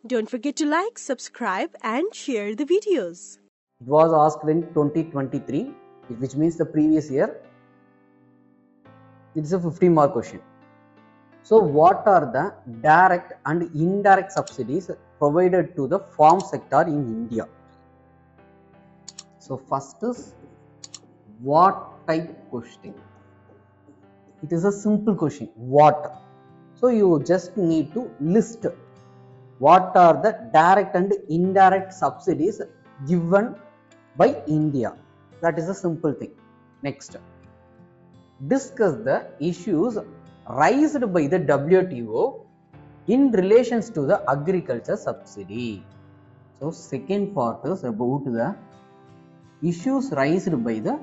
Don't forget to like, subscribe and share the videos. It was asked in 2023, which means the previous year. It is a 50-mark question. So what are the direct and indirect subsidies provided to the farm sector in India? So first is what type question? It is a simple question. What? So you just need to list what are the direct and indirect subsidies given by India. That is a simple thing. Next, discuss the issues raised by the WTO in relations to the agriculture subsidy. So second part is about the issues raised by the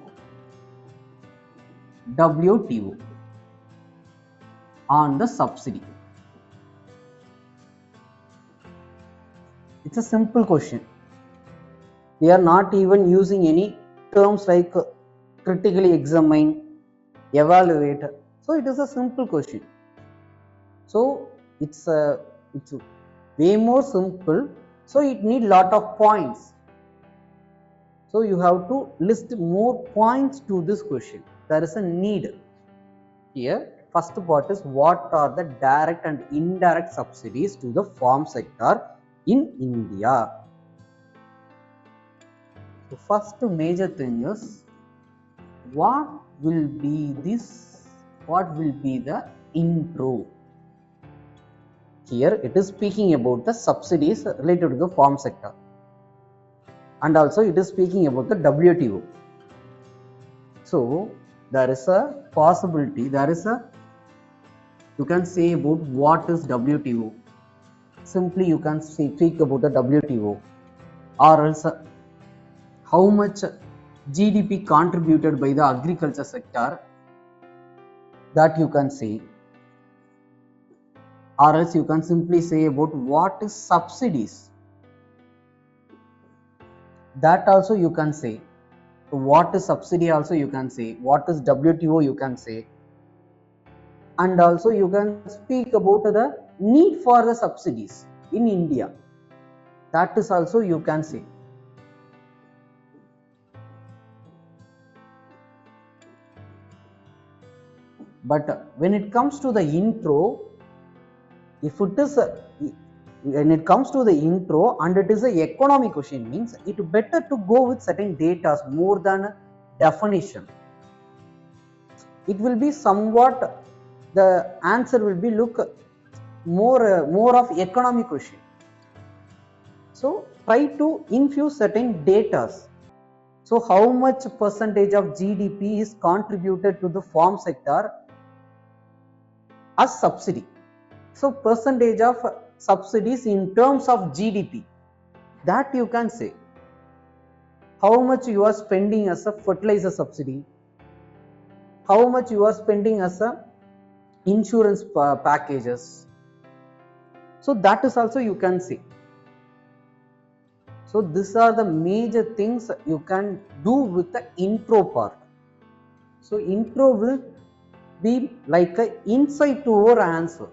WTO on the subsidy. It's a simple question. They are not even using any terms like critically examine, evaluate. So it is a simple question. So it's way more simple. So it need lot of points. So you have to list more points to this question. There is a need here. First part is what are the direct and indirect subsidies to the farm sector in India. So first major thing is what will be the intro. Here it is speaking about the subsidies related to the farm sector, and also it is speaking about the WTO. So there is a possibility, you can say about what is WTO. Simply you can speak about the WTO, or else how much GDP contributed by the agriculture sector, that you can say, or else you can simply say about what is subsidies, that also you can say. What is subsidy also you can say, what is WTO you can say, and also you can speak about the need for the subsidies in India, that is also you can say. But when it comes to the intro, when it comes to the intro and it is an economic question, means it better to go with certain data more than definition. It will be somewhat, the answer will be look more of economic question. So try to infuse certain data. So how much percentage of GDP is contributed to the farm sector as subsidy? So percentage of subsidies in terms of GDP, that you can say. How much you are spending as a fertilizer subsidy, how much you are spending as a insurance packages. So that is also you can say. So these are the major things you can do with the intro part. So intro will be like an insight to our answer.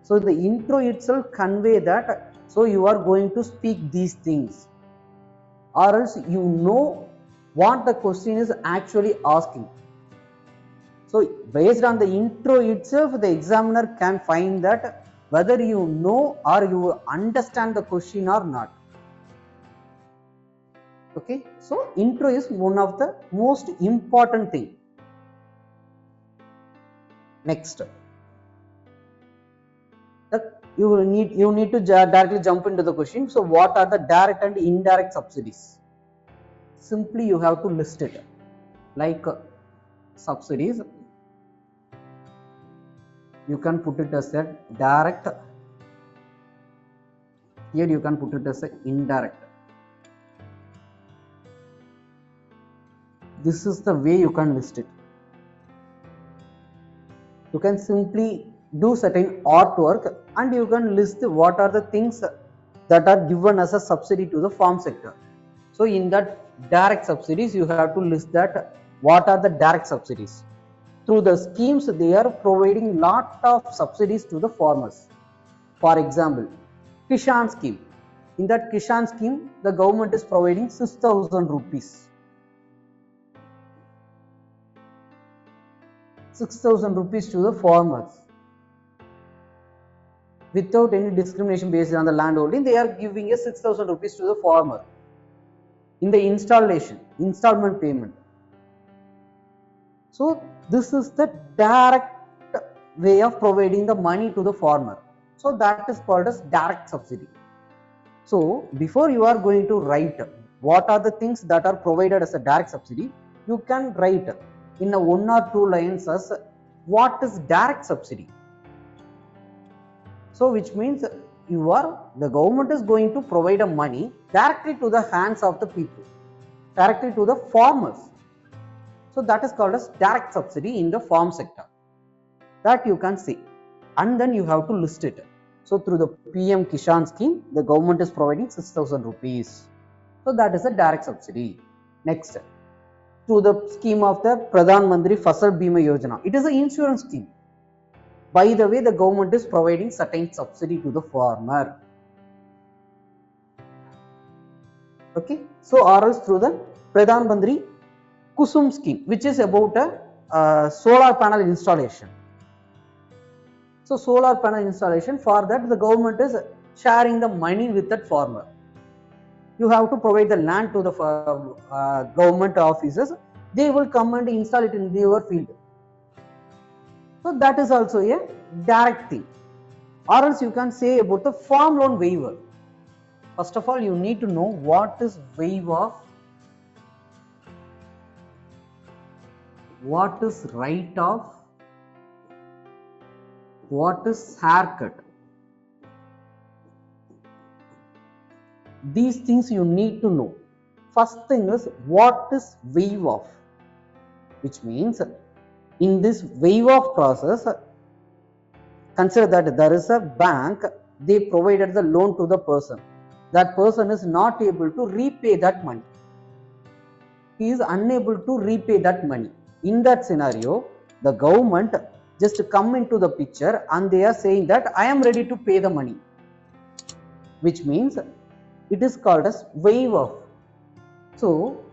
So the intro itself convey that, so you are going to speak these things, or else you know what the question is actually asking. So based on the intro itself, the examiner can find that whether you know or you understand the question or not. Okay, so intro is one of the most important thing. Next, you need to directly jump into the question. So what are the direct and indirect subsidies? Simply you have to list it. Like subsidies, you can put it as a direct. Here you can put it as a indirect. This is the way you can list it. You can simply do certain artwork and you can list what are the things that are given as a subsidy to the farm sector. So in that direct subsidies, you have to list that what are the direct subsidies. Through the schemes, they are providing lot of subsidies to the farmers. For example, Kishan scheme. In that Kishan scheme, the government is providing 6,000 rupees. 6,000 rupees to the farmers. Without any discrimination based on the land holding, they are giving a 6,000 rupees to the farmer in the installment payment. So this is the direct way of providing the money to the farmer. So that is called as direct subsidy. So before you are going to write what are the things that are provided as a direct subsidy, you can write in a 1 or 2 lines as what is direct subsidy. So which means the government is going to provide a money directly to the hands of the people, directly to the farmers. So that is called as direct subsidy in the farm sector. That you can see, and then you have to list it. So through the PM Kishan scheme, the government is providing 6,000 rupees. So that is a direct subsidy. Next, through the scheme of the Pradhan Mantri Fasal Bima Yojana, it is an insurance scheme. By the way, the government is providing certain subsidy to the farmer. Okay, so or else through the Pradhan Mantri Kusum scheme, which is about a solar panel installation. So solar panel installation, for that the government is sharing the money with that farmer. You have to provide the land to the government offices. They will come and install it in your field. So that is also a direct thing. Or else you can say about the farm loan waiver. First of all, you need to know what is waiver, what is write-off, what is haircut. These things you need to know. First thing is what is waive off, which means in this waive off process, consider that there is a bank, they provided the loan to the person. That person is not able to repay that money. He is unable to repay that money. In that scenario, the government just come into the picture and they are saying that I am ready to pay the money, which means it is called as waive off. So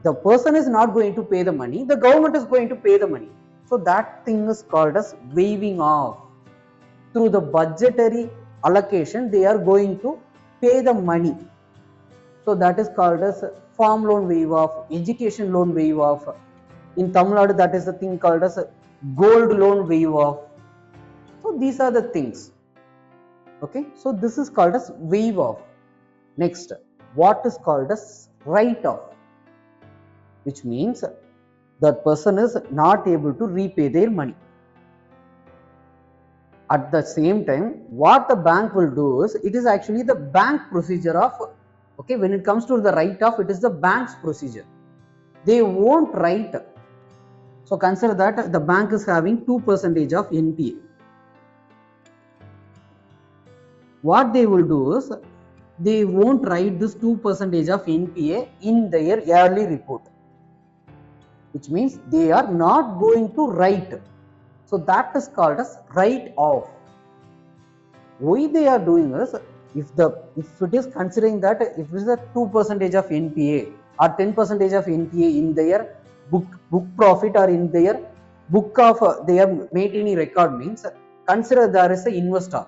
the person is not going to pay the money, the government is going to pay the money. So that thing is called as waiving off. Through the budgetary allocation, they are going to pay the money. So that is called as farm loan waive off, education loan waive off. In Tamil Nadu, that is the thing called as gold loan waive off. So these are the things. Okay, so this is called as waive off. Next, what is called as write off, which means that person is not able to repay their money. At the same time, what the bank will do is, it is actually the bank procedure of, okay, when it comes to the write off, it is the bank's procedure. They won't write. So consider that the bank is having 2% of NPA. What they will do is, they won't write this 2% of NPA in their yearly report, which means they are not going to write. So that is called as write off. Why they are doing is, if it is considering that if it is a 2% of NPA or 10% of NPA in their book profit or in their book of they are maintaining record, means consider there is an investor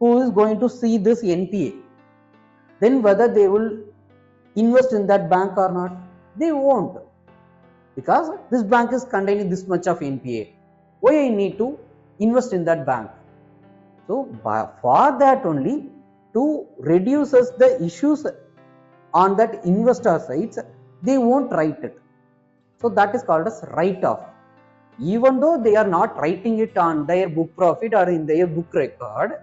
who is going to see this NPA. Then whether they will invest in that bank or not, they won't, because this bank is containing this much of NPA. Why I need to invest in that bank? So for that only, to reduce the issues on that investor sides, they won't write it. So that is called as write off. Even though they are not writing it on their book profit or in their book record,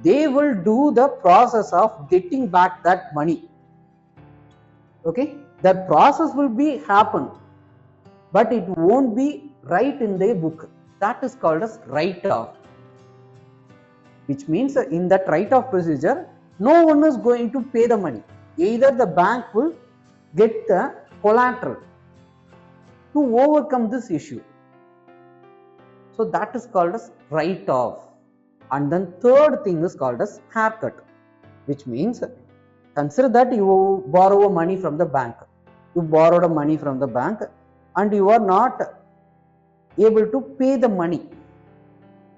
they will do the process of getting back that money. Okay, that process will be happen, but it won't be right in their book. That is called as write off, which means in that write off procedure, no one is going to pay the money. Either the bank will get the collateral to overcome this issue. So that is called as write off. And then third thing is called as haircut, which means consider that you borrow money from the bank. You borrowed money from the bank and you are not able to pay the money.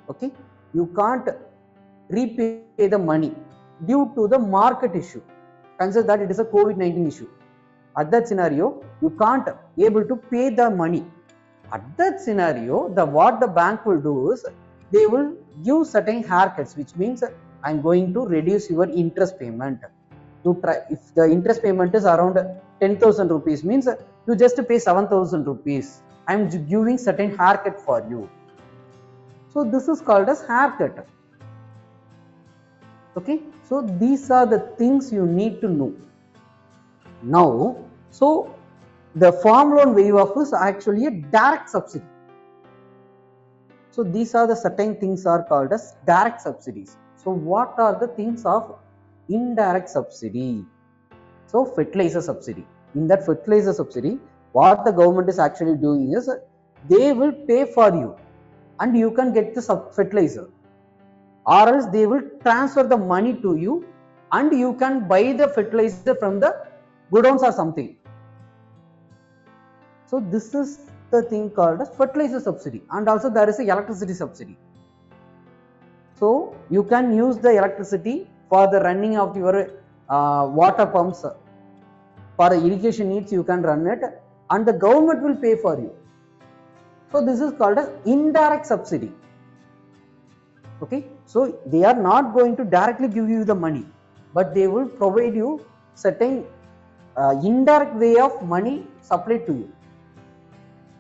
Okay, you can't repay the money due to the market issue. Consider that it is a COVID-19 issue. At that scenario, you can't able to pay the money. At that scenario, what the bank will do is they will give certain haircuts, which means I'm going to reduce your interest payment. To try, if the interest payment is around 10,000 rupees, means you just pay 7,000 rupees. I'm giving certain haircut for you. So this is called as haircut. Okay, so these are the things you need to know. Now, so the farm loan waive off is actually a direct subsidy. So these are the certain things are called as direct subsidies. So what are the things of indirect subsidy? So fertilizer subsidy. In that fertilizer subsidy, what the government is actually doing is they will pay for you and you can get the fertilizer, or else they will transfer the money to you and you can buy the fertilizer from the godowns or something. So this is the thing called as fertilizer subsidy. And also there is a electricity subsidy. So you can use the electricity for the running of your water pumps. For the irrigation needs you can run it and the government will pay for you. So this is called as indirect subsidy. Okay, so they are not going to directly give you the money, but they will provide you certain indirect way of money supplied to you,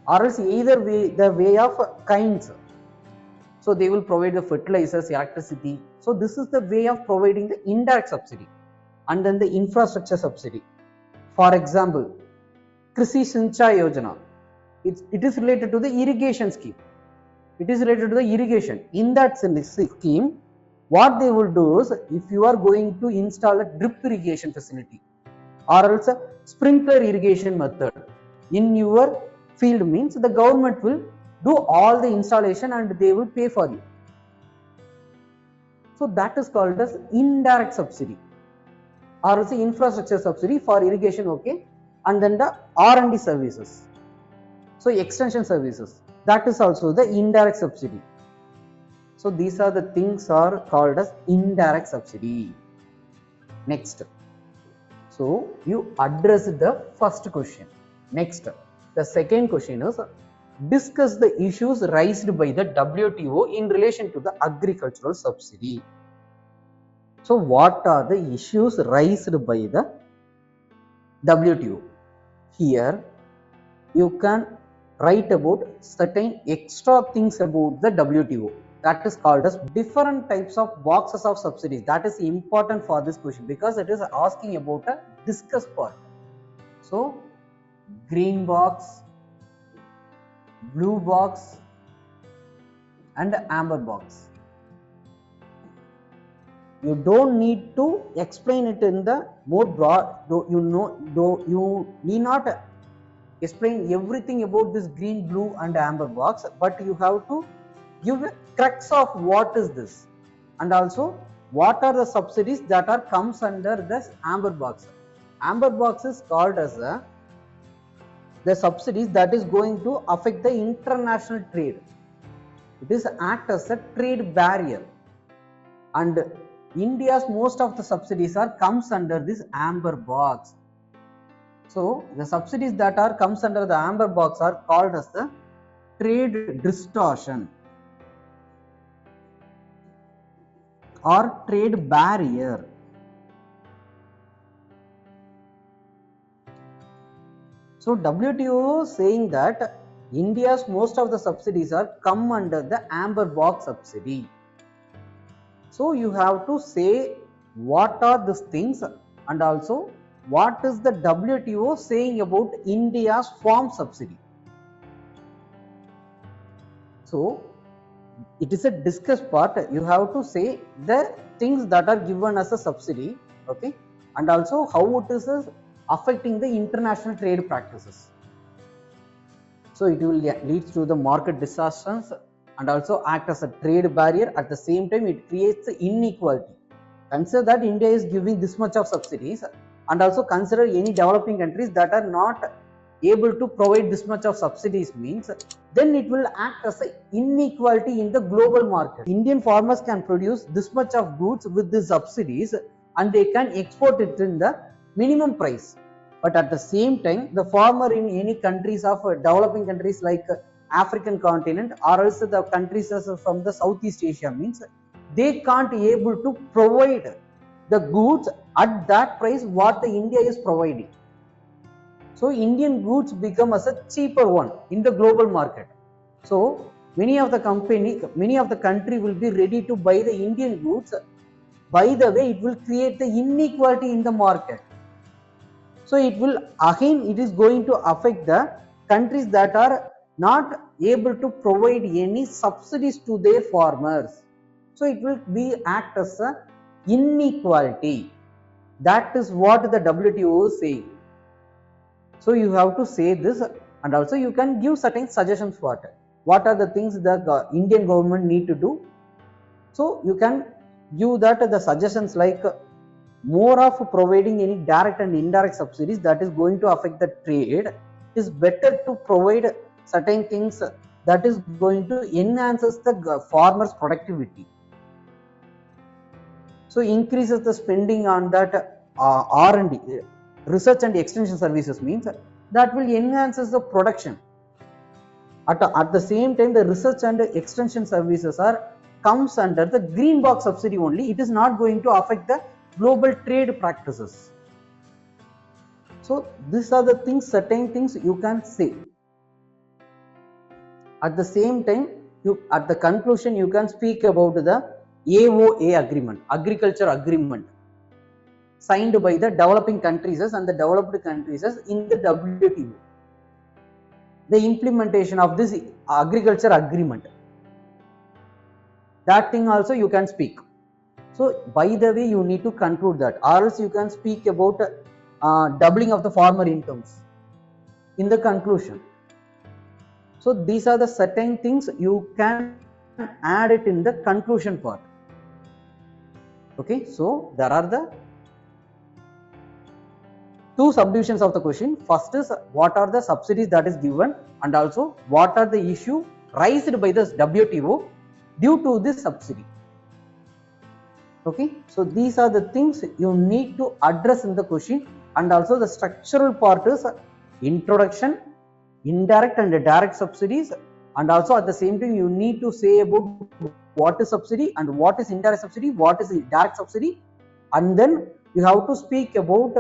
or else either way, the way of kinds. So they will provide the fertilizers, electricity. So this is the way of providing the indirect subsidy. And then the infrastructure subsidy. For example, Krishi Sinchai Yojana. It is related to the irrigation scheme. It is related to the irrigation. In that scheme, what they will do is, if you are going to install a drip irrigation facility or else a sprinkler irrigation method in your field, means the government will do all the installation and they will pay for you. So that is called as indirect subsidy, or else infrastructure subsidy for irrigation. Okay, and then the R&D services, so extension services, that is also the indirect subsidy. So these are the things are called as indirect subsidy. Next, so you address the first question. Next, the second question is, discuss the issues raised by the WTO in relation to the agricultural subsidy. So what are the issues raised by the WTO? Here you can write about certain extra things about the WTO. That is called as different types of boxes of subsidies. That is important for this question because it is asking about a discuss part. So green box, blue box and amber box. You don't need to explain it in the more broad, you need not explain everything about this green, blue and amber box, but you have to give a crux of what is this and also what are the subsidies that are comes under this amber box. Amber box is called as the subsidies that is going to affect the international trade. It is act as a trade barrier, and India's most of the subsidies are comes under this amber box. So the subsidies that are comes under the amber box are called as the trade distortion or trade barrier. So WTO saying that India's most of the subsidies are come under the amber box subsidy. So you have to say what are these things and also what is the WTO saying about India's farm subsidy. So it is a discuss part. You have to say the things that are given as a subsidy, okay, and also how it is affecting the international trade practices. So it will lead to the market distortions and also act as a trade barrier. At the same time, it creates inequality. Consider that India is giving this much of subsidies, and also consider any developing countries that are not able to provide this much of subsidies, means then it will act as an inequality in the global market. Indian farmers can produce this much of goods with the subsidies and they can export it in the minimum price. But at the same time, the farmer in any countries of developing countries like African continent or else the countries from the Southeast Asia, means they can't able to provide the goods at that price what the India is providing. So Indian goods become as a cheaper one in the global market. So many of the country will be ready to buy the Indian goods. By the way, it will create the inequality in the market. So it is going to affect the countries that are not able to provide any subsidies to their farmers. So it will act as a inequality. That is what the WTO is saying. So you have to say this, and also you can give certain suggestions for it. What are the things the Indian government need to do? So you can give that the suggestions like more of providing any direct and indirect subsidies that is going to affect the trade. It is better to provide certain things that is going to enhances the farmers' productivity. So increases the spending on that R&D, research and extension services, means that will enhances the production. At the same time, the research and extension services comes under the green box subsidy only. It is not going to affect the global trade practices. So these are the things, certain things you can say. At the same time, at the conclusion, you can speak about the AOA agreement, agriculture agreement, signed by the developing countries and the developed countries in the WTO. The implementation of this agriculture agreement, that thing also you can speak. So by the way, you need to conclude that, or else you can speak about doubling of the farmer incomes in the conclusion. So these are the certain things you can add it in the conclusion part. Okay, so there are the two subdivisions of the question. First is what are the subsidies that is given, and also what are the issue raised by the WTO due to this subsidy. Okay, so these are the things you need to address in the question, and also the structural part is introduction, indirect and direct subsidies, and also at the same time you need to say about what is subsidy and what is indirect subsidy, what is direct subsidy, and then you have to speak about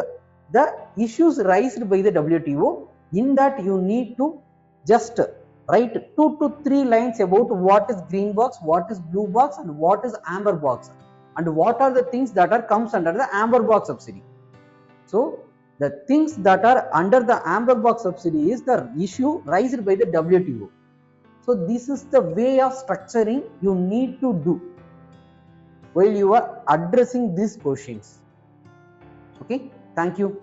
the issues raised by the WTO. In that you need to just write 2 to 3 lines about what is green box, what is blue box, and what is amber box, and what are the things that comes under the amber box subsidy. So the things that are under the amber box subsidy is the issue raised by the WTO. So this is the way of structuring you need to do while you are addressing these questions. Okay, thank you.